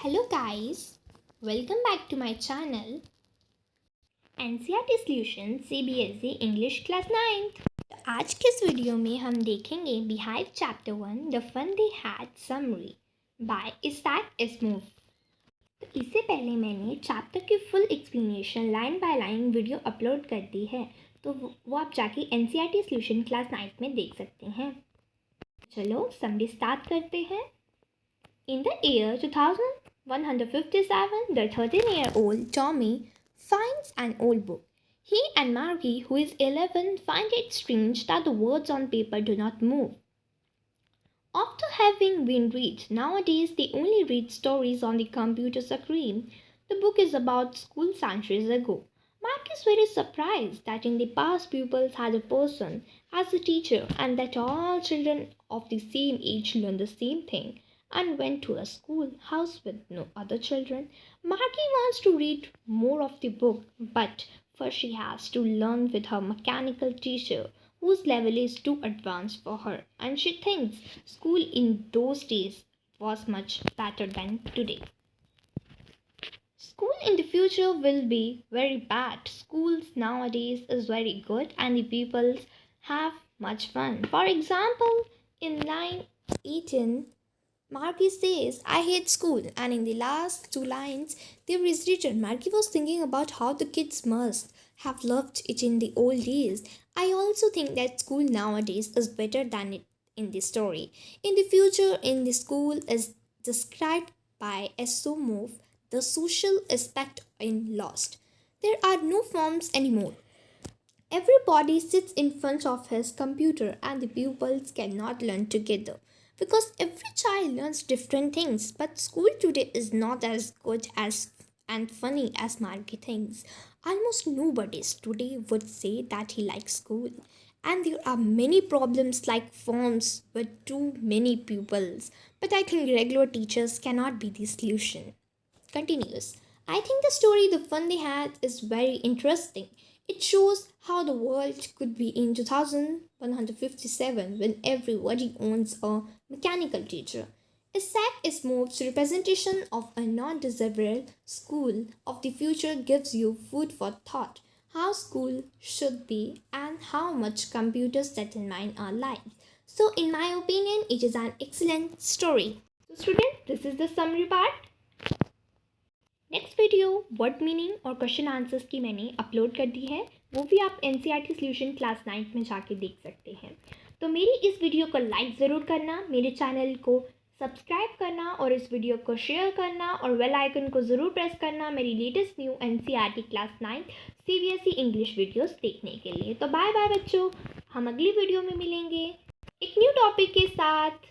Hello guys, welcome back to my channel NCERT Solution CBSE English Class 9th। तो आज के इस video में हम देखेंगे beehive chapter 1 the fun they had summary by Isaac Asimov. तो इससे पहले मैंने चैप्टर की full explanation line by line video upload कर दी है, तो वो आप जाके NCERT Solution Class 9th में देख सकते हैं। चलो समरी स्टार्ट करते हैं। In the year 2157, the 13-year-old Tommy finds an old book. He and Margie, who is 11, find it strange that the words on paper do not move. After having been read, nowadays they only read stories on the computer screen. The book is about school centuries ago. Mark is very surprised that in the past pupils had a person as a teacher and that all children of the same age learn the same thing and went to a school house with no other children. Marky wants to read more of the book, but first she has to learn with her mechanical teacher whose level is too advanced for her, and she thinks school in those days was much better than today. School in the future will be very bad. Schools nowadays is very good and the pupils have much fun. For example, in line 18, Marky says, I hate school, and in the last two lines, there is written, Marky was thinking about how the kids must have loved it in the old days. I also think that school nowadays is better than it in the story. In the future, in the school is described by Esomov, the social aspect in Lost. There are no forms anymore. Everybody sits in front of his computer and the pupils cannot learn together because every child learns different things, but school today is not as good as and funny as Margie thinks. Almost nobody today would say that he likes school, and there are many problems like forms with too many pupils, but I think regular teachers cannot be the solution. Continues. I think the story The Fun They Had is very interesting. It shows how the world could be in 2157 when everybody owns a mechanical teacher. Isaac Asimov's representation of a non-desirable school of the future gives you food for thought, how school should be and how much computers determine our lives. So in my opinion, it is an excellent story. So students, this is the summary part. Next video word meaning और question answers की मैंने upload कर दी है, वो भी आप NCERT solution class 9 में जाके देख सकते हैं। तो मेरी इस वीडियो को लाइक ज़रूर करना, मेरे चैनल को सब्सक्राइब करना और इस वीडियो को शेयर करना और बेल आइकन को ज़रूर प्रेस करना मेरी latest new NCERT class 9 CBSE English videos देखने के लिए। तो बाय बाय बच्चों, हम अगली वीडियो में मिलेंगे एक न्यू टॉपिक के साथ।